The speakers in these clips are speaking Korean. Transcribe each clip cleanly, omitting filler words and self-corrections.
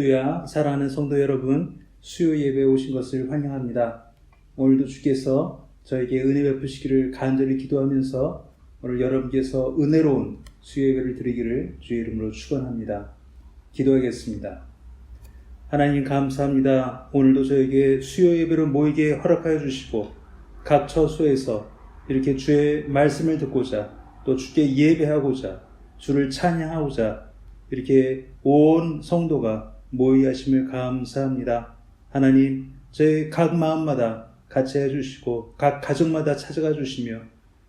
할렐루야. 사랑하는 성도 여러분, 수요 예배에 오신 것을 환영합니다. 오늘도 주께서 저에게 은혜 베푸시기를 간절히 기도하면서 오늘 여러분께서 은혜로운 수요 예배를 드리기를 주의 이름으로 축원합니다. 기도하겠습니다. 하나님 감사합니다. 오늘도 저에게 수요 예배로 모이게 허락하여 주시고 각 처소에서 이렇게 주의 말씀을 듣고자 또 주께 예배하고자 주를 찬양하고자 이렇게 온 성도가 모이게 하심을 감사합니다. 하나님, 저희 각 마음마다 같이 해주시고 각 가정마다 찾아가 주시며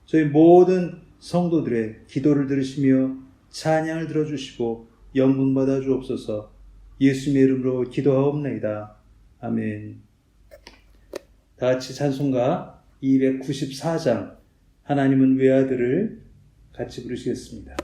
저희 모든 성도들의 기도를 들으시며 찬양을 들어주시고 영광 받아 주옵소서. 예수님의 이름으로 기도하옵나이다. 아멘. 다 같이 찬송가 294장 하나님은 외아들을 같이 부르시겠습니다.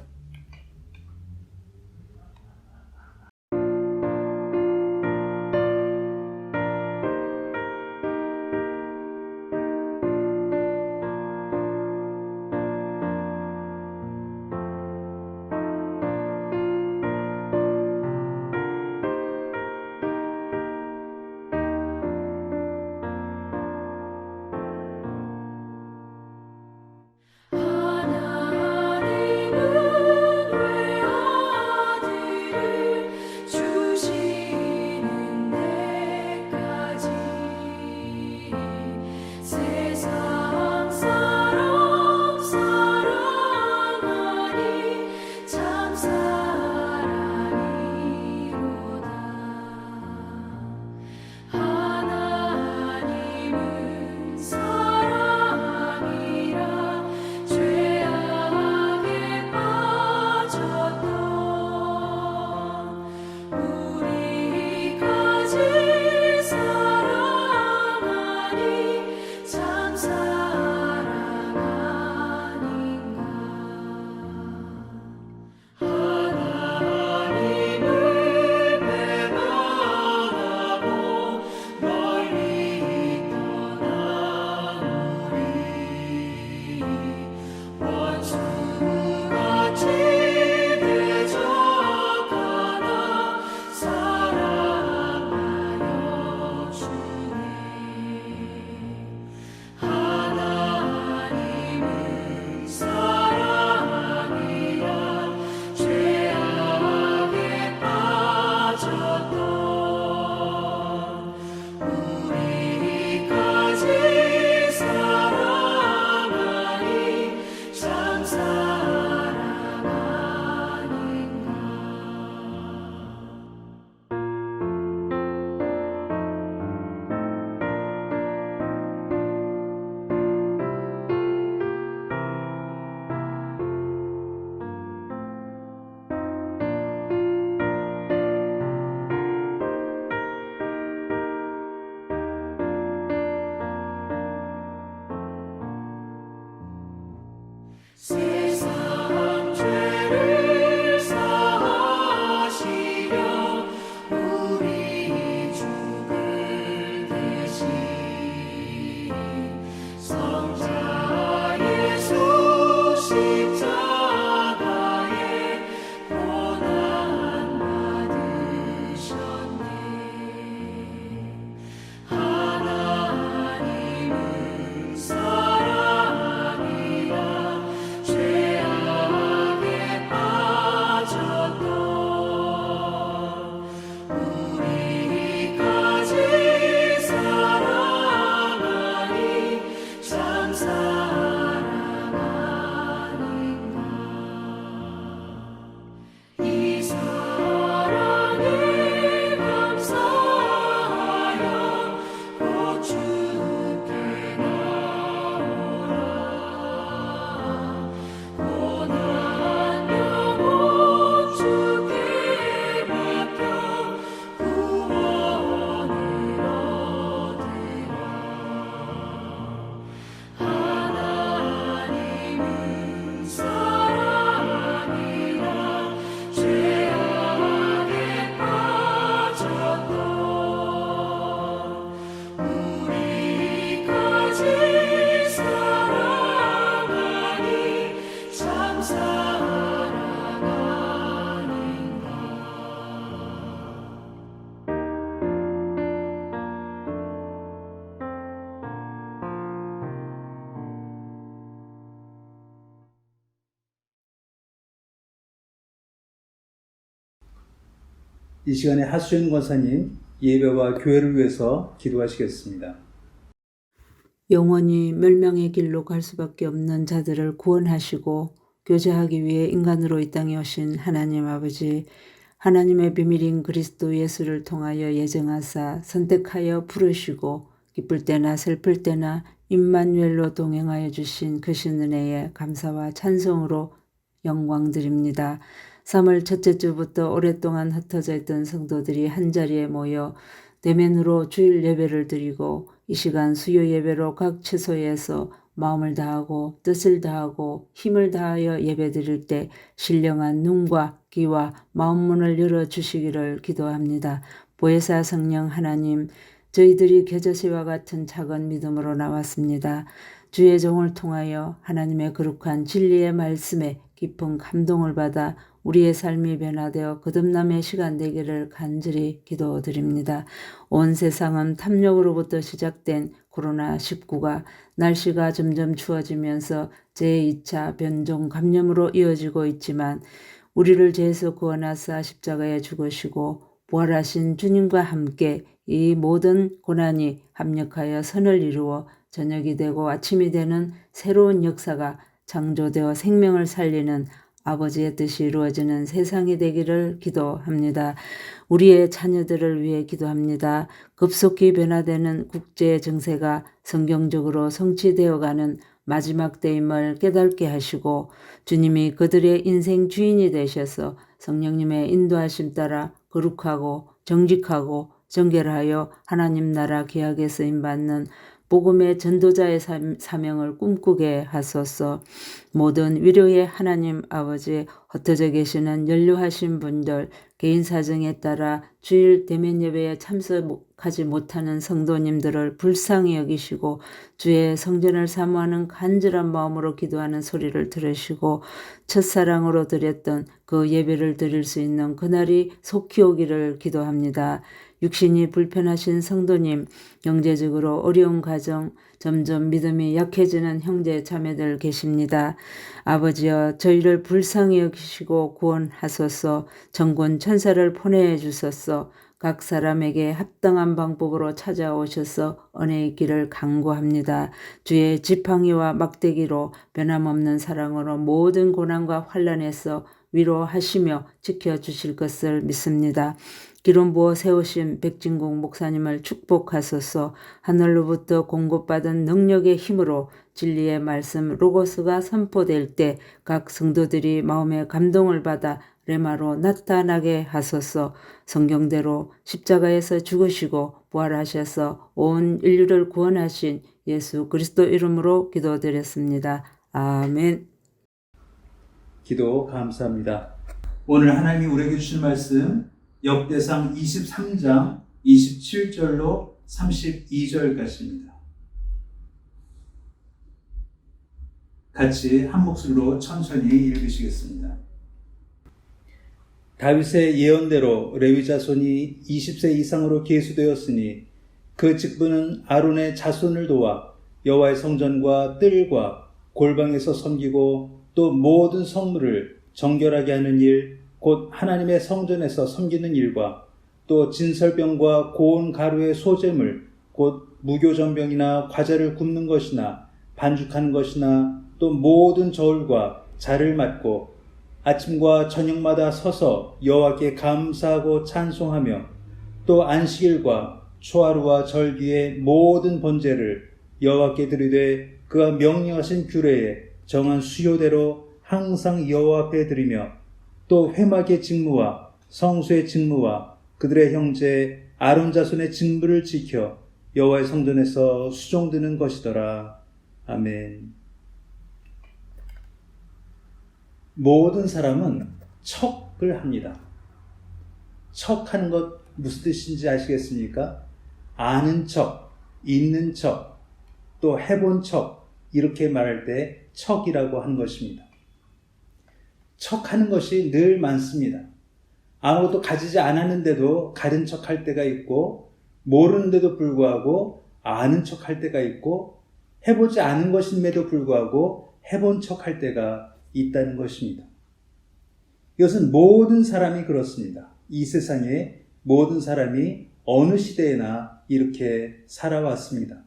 하나님은 이 시간에 하수연 권사님 예배와 교회를 위해서 기도하시겠습니다. 영원히 멸망의 길로 갈 수밖에 없는 자들을 구원하시고 교제하기 위해 인간으로 이 땅에 오신 하나님 아버지, 하나님의 비밀인 그리스도 예수를 통하여 예정하사 선택하여 부르시고 기쁠 때나 슬플 때나 임마누엘로 동행하여 주신 그 신은혜에 감사와 찬송으로 영광드립니다. 3월 첫째 주부터 오랫동안 흩어져 있던 성도들이 한자리에 모여 대면으로 주일 예배를 드리고 이 시간 수요 예배로 각 처소에서 마음을 다하고 뜻을 다하고 힘을 다하여 예배 드릴 때 신령한 눈과 귀와 마음문을 열어주시기를 기도합니다. 보혜사 성령 하나님, 저희들이 겨자씨와 같은 작은 믿음으로 나왔습니다. 주의 종을 통하여 하나님의 거룩한 진리의 말씀에 깊은 감동을 받아 우리의 삶이 변화되어 거듭남의 시간 되기를 간절히 기도드립니다. 온 세상은 탐욕으로부터 시작된 코로나19가 날씨가 점점 추워지면서 제2차 변종 감염으로 이어지고 있지만 우리를 죄에서 구원하사 십자가에 죽으시고 부활하신 주님과 함께 이 모든 고난이 합력하여 선을 이루어 저녁이 되고 아침이 되는 새로운 역사가 창조되어 생명을 살리는 아버지의 뜻이 이루어지는 세상이 되기를 기도합니다. 우리의 자녀들을 위해 기도합니다. 급속히 변화되는 국제 정세가 성경적으로 성취되어가는 마지막 때임을 깨닫게 하시고 주님이 그들의 인생 주인이 되셔서 성령님의 인도하심 따라 거룩하고 정직하고 정결하여 하나님 나라 계약에 쓰임받는 복음의 전도자의 사명을 꿈꾸게 하소서. 모든 위로의 하나님 아버지, 흩어져 계시는 연료하신 분들, 개인 사정에 따라 주일 대면 예배에 참석하지 못하는 성도님들을 불쌍히 여기시고 주의 성전을 사모하는 간절한 마음으로 기도하는 소리를 들으시고 첫사랑으로 드렸던 그 예배를 드릴 수 있는 그날이 속히 오기를 기도합니다. 육신이 불편하신 성도님, 경제적으로 어려운 가정, 점점 믿음이 약해지는 형제 자매들 계십니다. 아버지여, 저희를 불쌍히 여기시고 구원하소서. 정권 천사를 보내주소서. 각 사람에게 합당한 방법으로 찾아오셔서 은혜의 길을 강구합니다. 주의 지팡이와 막대기로 변함없는 사랑으로 모든 고난과 환난에서 위로하시며 지켜주실 것을 믿습니다. 기름 부어 세우신 백진공 목사님을 축복하소서. 하늘로부터 공급받은 능력의 힘으로 진리의 말씀 로고스가 선포될 때 각 성도들이 마음의 감동을 받아 레마로 나타나게 하소서. 성경대로 십자가에서 죽으시고 부활하셔서 온 인류를 구원하신 예수 그리스도 이름으로 기도드렸습니다. 아멘. 기도 감사합니다. 오늘 하나님이 우리에게 주신 말씀 역대상 23장 27절로 32절까지입니다. 같이 한 목소리로 천천히 읽으시겠습니다. 다윗의 예언대로 레위 자손이 20세 이상으로 계수되었으니 그 직분은 아론의 자손을 도와 여호와의 성전과 뜰과 골방에서 섬기고 또 모든 성물을 정결하게 하는 일, 곧 하나님의 성전에서 섬기는 일과 또 진설병과 고운 가루의 소재물, 곧 무교전병이나 과자를 굽는 것이나 반죽하는 것이나 또 모든 저울과 자를 맡고 아침과 저녁마다 서서 여호와께 감사하고 찬송하며 또 안식일과 초하루와 절기의 모든 번제를 여호와께 드리되 그가 명령하신 규례에 정한 수요대로 항상 여호와 앞에 드리며 또 회막의 직무와 성소의 직무와 그들의 형제 아론 자손의 직무를 지켜 여호와의 성전에서 수종드는 것이더라. 아멘. 모든 사람은 척을 합니다. 척하는 것 무슨 뜻인지 아시겠습니까? 아는 척, 있는 척, 또 해본 척, 이렇게 말할 때 척이라고 하는 것입니다. 척하는 것이 늘 많습니다. 아무것도 가지지 않았는데도 가진 척할 때가 있고, 모르는데도 불구하고 아는 척할 때가 있고, 해보지 않은 것임에도 불구하고 해본 척할 때가 있다는 것입니다. 이것은 모든 사람이 그렇습니다. 이 세상의 모든 사람이 어느 시대에나 이렇게 살아왔습니다.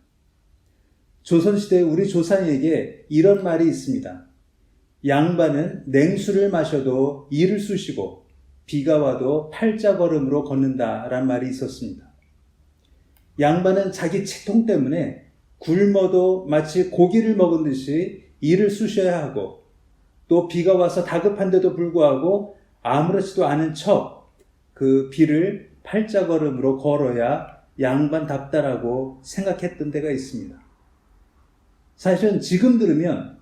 조선시대 우리 조상에게 이런 말이 있습니다. 양반은 냉수를 마셔도 이를 쑤시고 비가 와도 팔자걸음으로 걷는다라는 말이 있었습니다. 양반은 자기 채통 때문에 굶어도 마치 고기를 먹은 듯이 이를 쑤셔야 하고, 또 비가 와서 다급한데도 불구하고 아무렇지도 않은 척 그 비를 팔자걸음으로 걸어야 양반답다라고 생각했던 때가 있습니다. 사실은 지금 들으면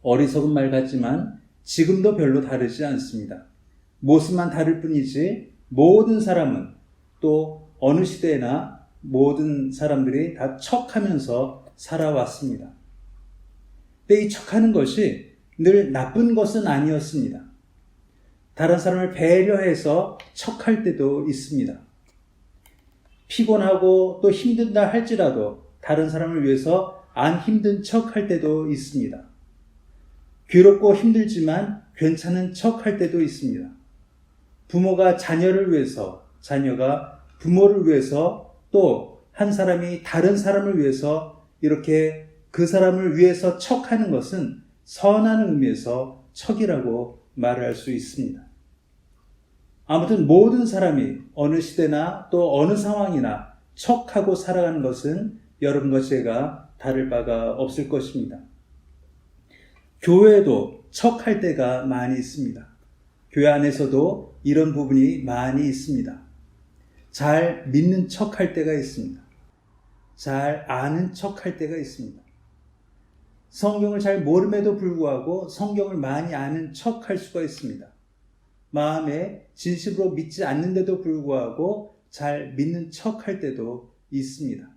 어리석은 말 같지만 지금도 별로 다르지 않습니다. 모습만 다를 뿐이지 모든 사람은, 또 어느 시대나 모든 사람들이 다 척하면서 살아왔습니다. 근데 이 척하는 것이 늘 나쁜 것은 아니었습니다. 다른 사람을 배려해서 척할 때도 있습니다. 피곤하고 또 힘든다 할지라도 다른 사람을 위해서 안 힘든 척 할 때도 있습니다. 괴롭고 힘들지만 괜찮은 척 할 때도 있습니다. 부모가 자녀를 위해서, 자녀가 부모를 위해서, 또 한 사람이 다른 사람을 위해서 이렇게 그 사람을 위해서 척하는 것은 선한 의미에서 척이라고 말할 수 있습니다. 아무튼 모든 사람이 어느 시대나 또 어느 상황이나 척하고 살아가는 것은 여러분과 제가 다를 바가 없을 것입니다. 교회도 척할 때가 많이 있습니다. 교회 안에서도 이런 부분이 많이 있습니다. 잘 믿는 척할 때가 있습니다. 잘 아는 척할 때가 있습니다. 성경을 잘 모름에도 불구하고 성경을 많이 아는 척할 수가 있습니다. 마음에 진심으로 믿지 않는데도 불구하고 잘 믿는 척할 때도 있습니다.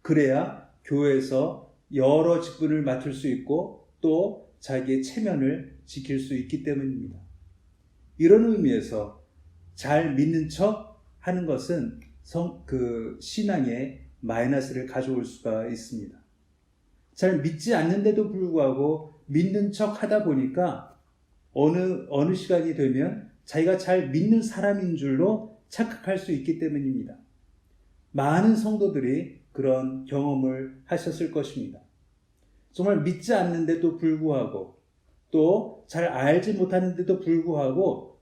그래야 교회에서 여러 직분을 맡을 수 있고 또 자기의 체면을 지킬 수 있기 때문입니다. 이런 의미에서 잘 믿는 척 하는 것은 신앙에 마이너스를 가져올 수가 있습니다. 잘 믿지 않는데도 불구하고 믿는 척 하다 보니까 어느 시간이 되면 자기가 잘 믿는 사람인 줄로 착각할 수 있기 때문입니다. 많은 성도들이 그런 경험을 하셨을 것입니다. 정말 믿지 않는데도 불구하고 또 잘 알지 못하는데도 불구하고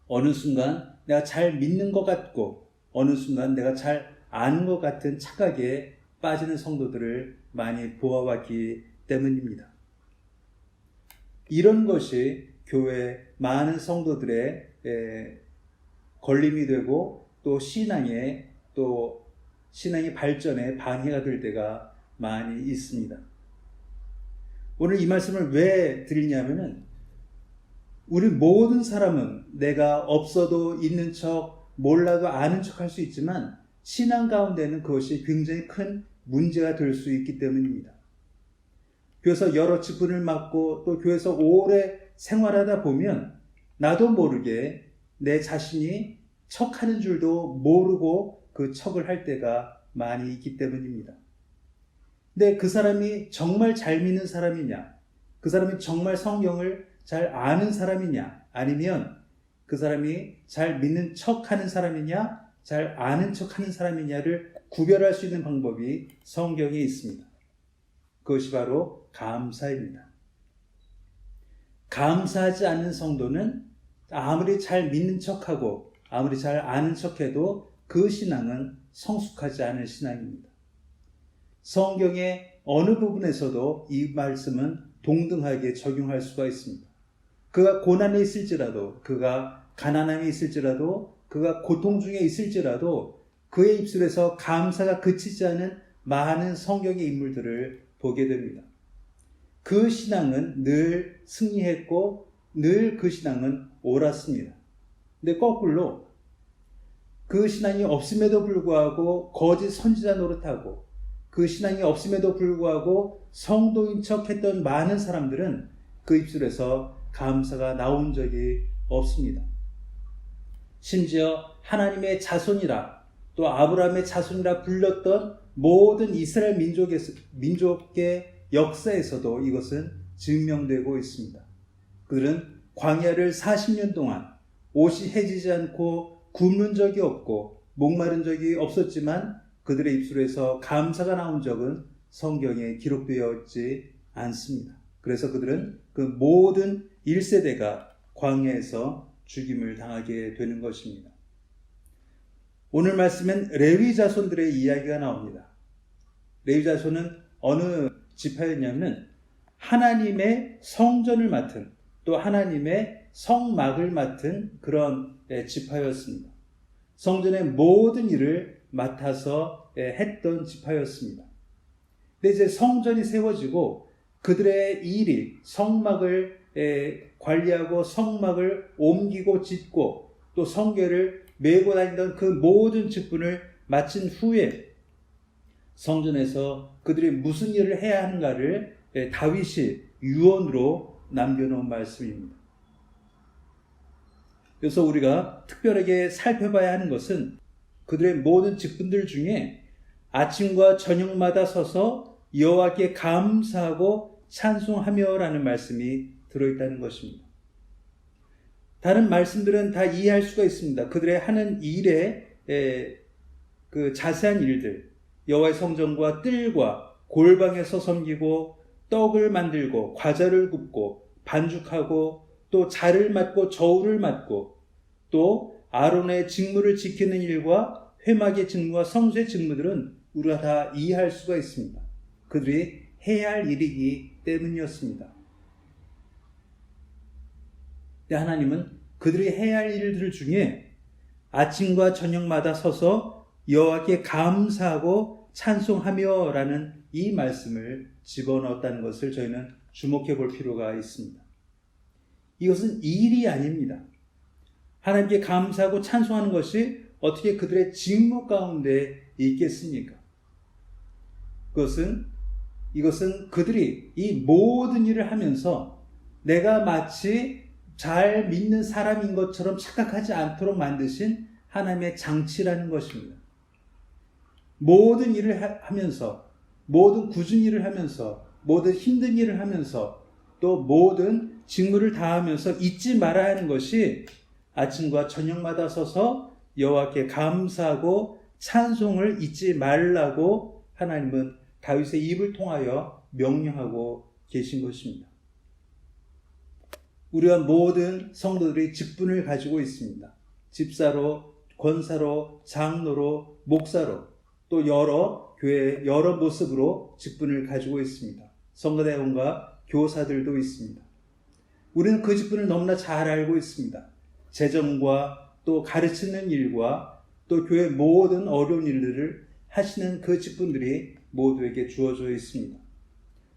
어느 순간 내가 잘 믿는 것 같고 어느 순간 내가 잘 아는 것 같은 착각에 빠지는 성도들을 많이 보아왔기 때문입니다. 이런 것이 교회 많은 성도들의 걸림이 되고 또 신앙의 발전에 방해가 될 때가 많이 있습니다. 오늘 이 말씀을 왜 드리냐면은 우리 모든 사람은 내가 없어도 있는 척, 몰라도 아는 척 할 수 있지만 신앙 가운데는 그것이 굉장히 큰 문제가 될 수 있기 때문입니다. 교회에서 여러 직분을 맡고 또 교회에서 오래 생활하다 보면 나도 모르게 내 자신이 척하는 줄도 모르고 그 척을 할 때가 많이 있기 때문입니다. 근데 그 사람이 정말 잘 믿는 사람이냐, 그 사람이 정말 성경을 잘 아는 사람이냐, 아니면 그 사람이 잘 믿는 척하는 사람이냐, 잘 아는 척하는 사람이냐를 구별할 수 있는 방법이 성경에 있습니다. 그것이 바로 감사입니다. 감사하지 않는 성도는 아무리 잘 믿는 척하고 아무리 잘 아는 척해도 그 신앙은 성숙하지 않은 신앙입니다. 성경의 어느 부분에서도 이 말씀은 동등하게 적용할 수가 있습니다. 그가 고난에 있을지라도, 그가 가난함에 있을지라도, 그가 고통 중에 있을지라도 그의 입술에서 감사가 그치지 않은 많은 성경의 인물들을 보게 됩니다. 그 신앙은 늘 승리했고 늘 그 신앙은 옳았습니다. 근데 거꾸로 그 신앙이 없음에도 불구하고 거짓 선지자 노릇하고 그 신앙이 없음에도 불구하고 성도인 척했던 많은 사람들은 그 입술에서 감사가 나온 적이 없습니다. 심지어 하나님의 자손이라 또 아브라함의 자손이라 불렸던 모든 이스라엘 민족의 역사에서도 이것은 증명되고 있습니다. 그들은 광야를 40년 동안 옷이 해지지 않고 굶는 적이 없고 목마른 적이 없었지만 그들의 입술에서 감사가 나온 적은 성경에 기록되어 있지 않습니다. 그래서 그들은 그 모든 1세대가 광야에서 죽임을 당하게 되는 것입니다. 오늘 말씀엔 레위 자손들의 이야기가 나옵니다. 레위 자손은 어느 지파였냐면 하나님의 성전을 맡은, 또 하나님의 성막을 맡은 그런 지파였습니다. 성전의 모든 일을 맡아서 했던 지파였습니다. 근데 이제 성전이 세워지고 그들의 일이 성막을 관리하고 성막을 옮기고 짓고 또 성궤를 메고 다니던 그 모든 직분을 마친 후에 성전에서 그들이 무슨 일을 해야 하는가를 다윗이 유언으로 남겨놓은 말씀입니다. 그래서 우리가 특별하게 살펴봐야 하는 것은 그들의 모든 직분들 중에 아침과 저녁마다 서서 여호와께 감사하고 찬송하며라는 말씀이 들어있다는 것입니다. 다른 말씀들은 다 이해할 수가 있습니다. 그들의 하는 일의 그 자세한 일들, 여호와의 성전과 뜰과 골방에서 섬기고 떡을 만들고 과자를 굽고 반죽하고 또 자를 맡고 저울을 맡고 또 아론의 직무를 지키는 일과 회막의 직무와 성소의 직무들은 우리가 다 이해할 수가 있습니다. 그들이 해야 할 일이기 때문이었습니다. 근데 하나님은 그들이 해야 할 일들 중에 아침과 저녁마다 서서 여호와께 감사하고 찬송하며 라는 이 말씀을 집어넣었다는 것을 저희는 주목해 볼 필요가 있습니다. 이것은 일이 아닙니다. 하나님께 감사하고 찬송하는 것이 어떻게 그들의 직무 가운데 있겠습니까? 이것은 그들이 이 모든 일을 하면서 내가 마치 잘 믿는 사람인 것처럼 착각하지 않도록 만드신 하나님의 장치라는 것입니다. 모든 일을 하면서, 모든 굳은 일을 하면서, 모든 힘든 일을 하면서, 또 모든 직무를 다하면서 잊지 말아야 하는 것이 아침과 저녁마다 서서 여호와께 감사하고 찬송을 잊지 말라고 하나님은 다윗의 입을 통하여 명령하고 계신 것입니다. 우리가 모든 성도들이 직분을 가지고 있습니다. 집사로, 권사로, 장로로, 목사로, 또 여러 교회 여러 모습으로 직분을 가지고 있습니다. 성가대원과 교사들도 있습니다. 우리는 그 직분을 너무나 잘 알고 있습니다. 재정과 또 가르치는 일과 또 교회 모든 어려운 일들을 하시는 그 직분들이 모두에게 주어져 있습니다.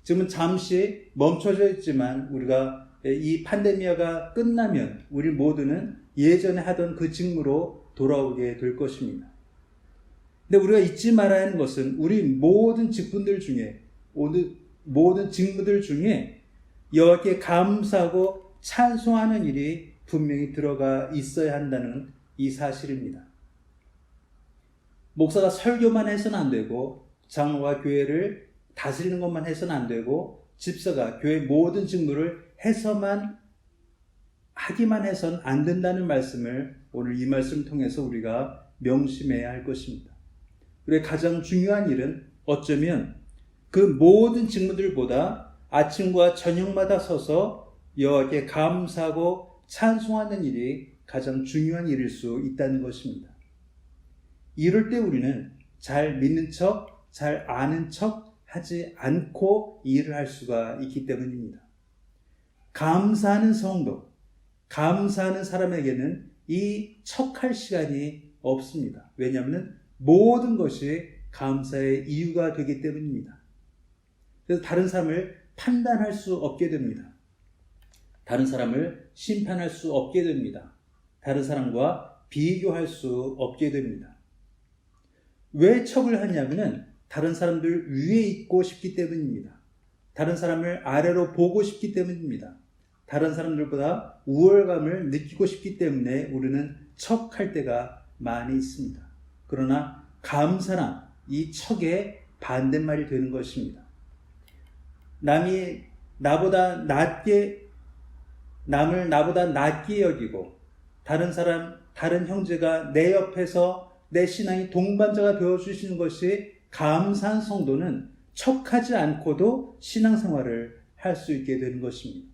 지금은 잠시 멈춰져 있지만 우리가 이 팬데미아가 끝나면 우리 모두는 예전에 하던 그 직무로 돌아오게 될 것입니다. 근데 우리가 잊지 말아야 하는 것은 우리 모든 직분들 중에, 모든 직무들 중에 여호와께 감사하고 찬송하는 일이 분명히 들어가 있어야 한다는 이 사실입니다. 목사가 설교만 해서는 안 되고 장로가 교회를 다스리는 것만 해서는 안 되고 집사가 교회 모든 직무를 하기만 해서는 안 된다는 말씀을 오늘 이 말씀을 통해서 우리가 명심해야 할 것입니다. 우리의 가장 중요한 일은 어쩌면 그 모든 직무들보다 아침과 저녁마다 서서 여호와께 감사하고 찬송하는 일이 가장 중요한 일일 수 있다는 것입니다. 이럴 때 우리는 잘 믿는 척, 잘 아는 척 하지 않고 일을 할 수가 있기 때문입니다. 감사하는 성도, 감사하는 사람에게는 이 척할 시간이 없습니다. 왜냐하면 모든 것이 감사의 이유가 되기 때문입니다. 그래서 다른 사람을 판단할 수 없게 됩니다. 다른 사람을 심판할 수 없게 됩니다. 다른 사람과 비교할 수 없게 됩니다. 왜 척을 하냐면 다른 사람들 위에 있고 싶기 때문입니다. 다른 사람을 아래로 보고 싶기 때문입니다. 다른 사람들보다 우월감을 느끼고 싶기 때문에 우리는 척할 때가 많이 있습니다. 그러나 감사란 이 척의 반대말이 되는 것입니다. 남을 나보다 낮게 여기고 다른 사람, 다른 형제가 내 옆에서 내 신앙이 동반자가 되어주시는 것이 감사한 성도는 척하지 않고도 신앙생활을 할 수 있게 되는 것입니다.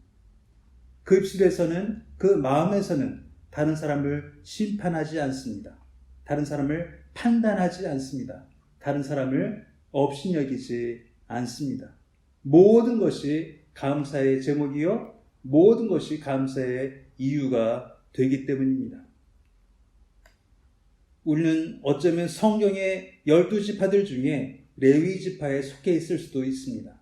그 입술에서는, 그 마음에서는 다른 사람을 심판하지 않습니다. 다른 사람을 판단하지 않습니다. 다른 사람을 업신여기지 않습니다. 모든 것이 감사의 제목이요, 모든 것이 감사의 이유가 되기 때문입니다. 우리는 어쩌면 성경의 12지파들 중에 레위 지파에 속해 있을 수도 있습니다.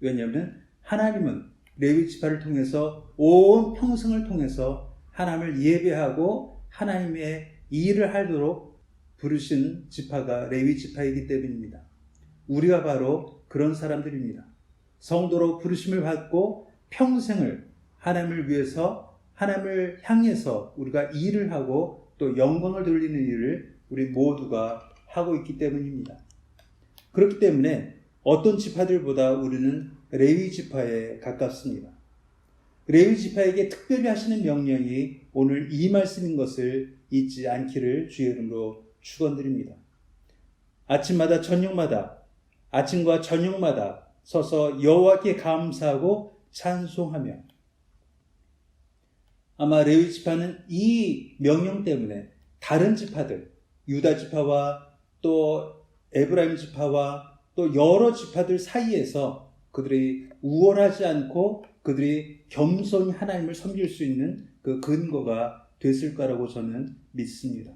왜냐하면 하나님은 레위 지파를 통해서 온 평생을 통해서 하나님을 예배하고 하나님의 일을 하도록 부르신 지파가 레위 지파이기 때문입니다. 우리가 바로 그런 사람들입니다. 성도로 부르심을 받고 평생을 하나님을 위해서, 하나님을 향해서 우리가 일을 하고 또 영광을 돌리는 일을 우리 모두가 하고 있기 때문입니다. 그렇기 때문에 어떤 지파들보다 우리는 레위 지파에 가깝습니다. 레위 지파에게 특별히 하시는 명령이 오늘 이 말씀인 것을 잊지 않기를 주의 이름으로 축원드립니다. 아침마다 저녁마다, 아침과 저녁마다 서서 여호와께 감사하고 찬송하며. 아마 레위 지파는 이 명령 때문에 다른 지파들, 유다 지파와 또 에브라임 지파와 또 여러 지파들 사이에서 그들이 우월하지 않고 그들이 겸손히 하나님을 섬길 수 있는 그 근거가 됐을 거라고 저는 믿습니다.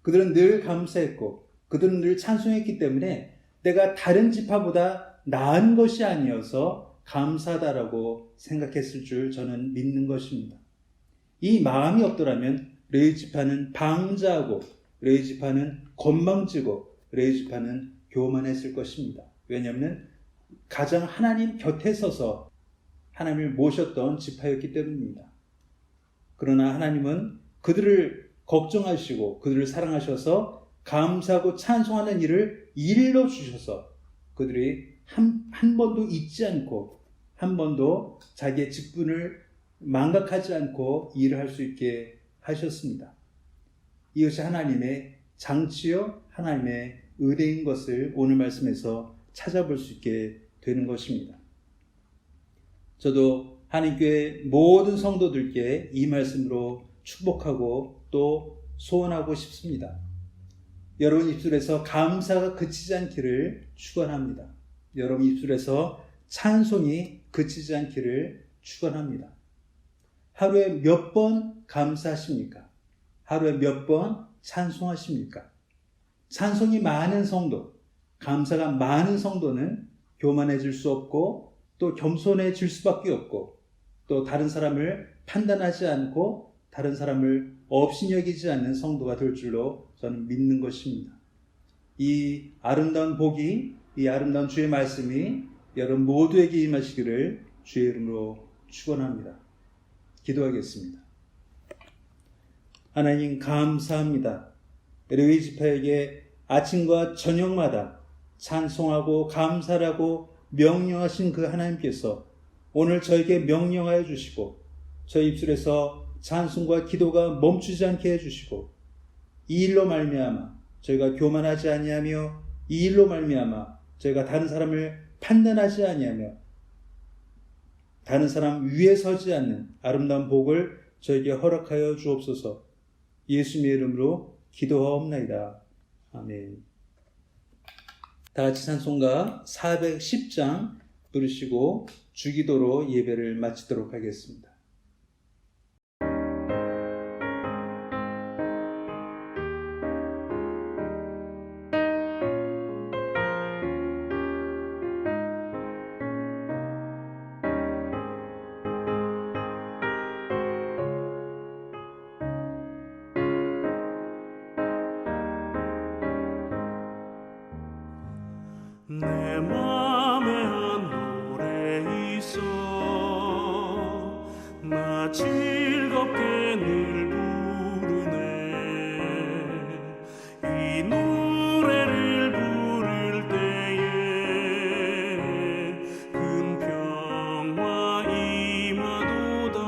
그들은 늘 감사했고 그들은 늘 찬송했기 때문에 내가 다른 지파보다 나은 것이 아니어서 감사하다라고 생각했을 줄 저는 믿는 것입니다. 이 마음이 없더라면 레위 지파는 방자하고 레위 지파는 건망지고 레위 지파는 교만했을 것입니다. 왜냐하면 가장 하나님 곁에 서서 하나님을 모셨던 지파였기 때문입니다. 그러나 하나님은 그들을 걱정하시고 그들을 사랑하셔서 감사하고 찬송하는 일을 일러 주셔서 그들이 한 번도 잊지 않고 한 번도 자기의 직분을 망각하지 않고 일을 할 수 있게 하셨습니다. 이것이 하나님의 장치요 하나님의 의뢰인 것을 오늘 말씀에서 찾아볼 수 있게 되는 것입니다. 저도 하나님교회 모든 성도들께 이 말씀으로 축복하고 또 소원하고 싶습니다. 여러분 입술에서 감사가 그치지 않기를 축원합니다. 여러분 입술에서 찬송이 그치지 않기를 축원합니다. 하루에 몇 번 감사하십니까? 하루에 몇 번 찬송하십니까? 찬송이 많은 성도, 감사가 많은 성도는 교만해질 수 없고 또 겸손해질 수밖에 없고 또 다른 사람을 판단하지 않고 다른 사람을 업신여기지 않는 성도가 될 줄로 저는 믿는 것입니다. 이 아름다운 복이, 이 아름다운 주의 말씀이 여러분 모두에게 임하시기를 주의 이름으로 축원합니다. 기도하겠습니다. 하나님 감사합니다. 레위 지파에게 아침과 저녁마다 찬송하고 감사하고 명령하신 그 하나님께서 오늘 저에게 명령하여 주시고 저희 입술에서 찬송과 기도가 멈추지 않게 해주시고 이 일로 말미암아 저희가 교만하지 아니하며 이 일로 말미암아 저희가 다른 사람을 판단하지 아니하며 다른 사람 위에 서지 않는 아름다운 복을 저에게 허락하여 주옵소서. 예수님의 이름으로 기도하옵나이다. 아멘. 다 같이 찬송가 410장 부르시고 주기도로 예배를 마치도록 하겠습니다. 내 맘에 한 노래 있어 나 즐겁게 늘 부르네 이 노래를 부를 때에 큰 평화 임하도다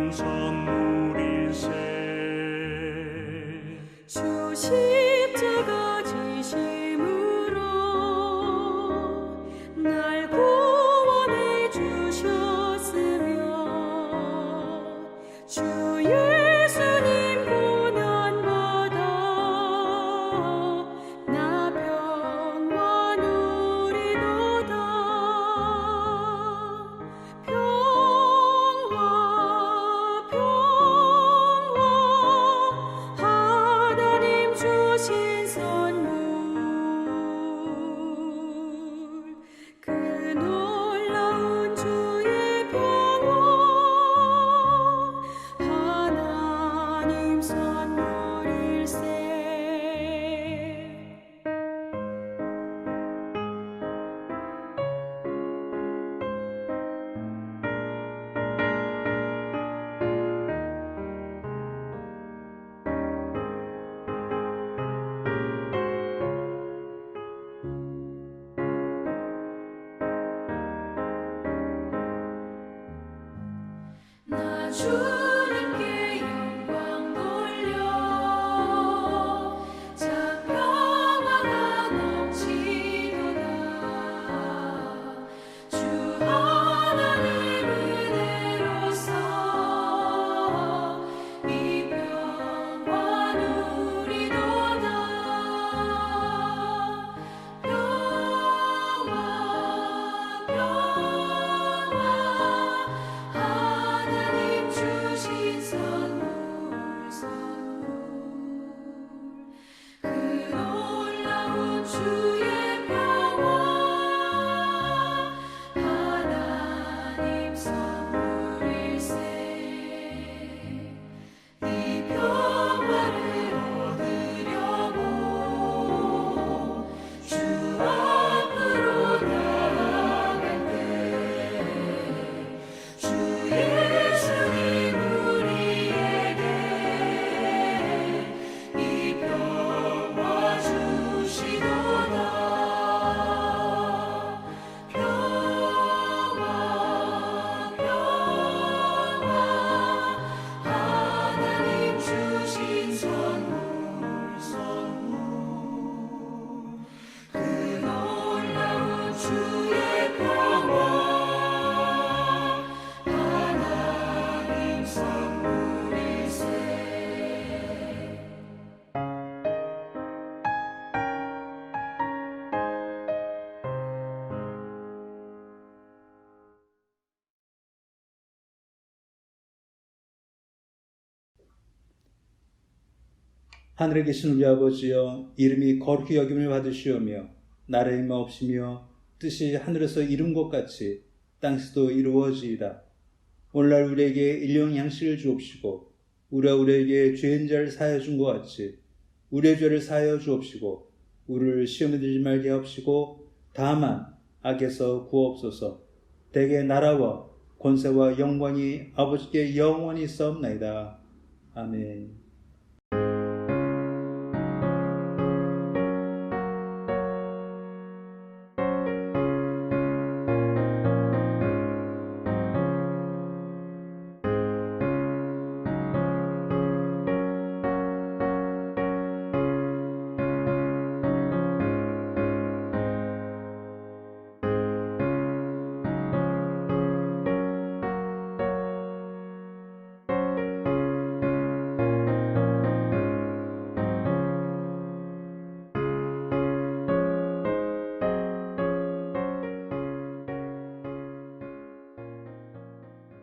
하나님 선물일세. 주 십자가 지심으로 날 구원해 주셨으며 주 예수님 고난받아 나 평화 누리도다. 평화 하나님 주신 선물 그 놀라운 주의 평화 하나님 선물일세. 나 주님께 영광 돌려 참 평화가 넘치도다. 주 하나님 은혜로서 이 평화 누리도다. 평화 하나님 주신 선물 그 놀라운 주의 평화 하나님 선물일세. 이 평화를 얻으려고 주 앞으로 나아갈 때 주 예수님 우리에게 이 평화 주시도다. 평화 하나님 주신 선물 그 놀라운 주의 평화 하나님 선물일세. 하늘에 계신 우리 아버지여, 이름이 거룩히 여김을 받으시오며 나라의 마옵시며 뜻이 하늘에서 이룬 것 같이 땅에서도 이루어지이다. 오늘날 우리에게 일용 양식을 주옵시고 우리가 우리에게 죄인 자를 사하여 준 것 같이 우리의 죄를 사하여 주옵시고 우리를 시험에 들지 말게 하옵시고 다만 악에서 구하옵소서. 대개 나라와 권세와 영광이 아버지께 영원히 있사옵나이다. 아멘.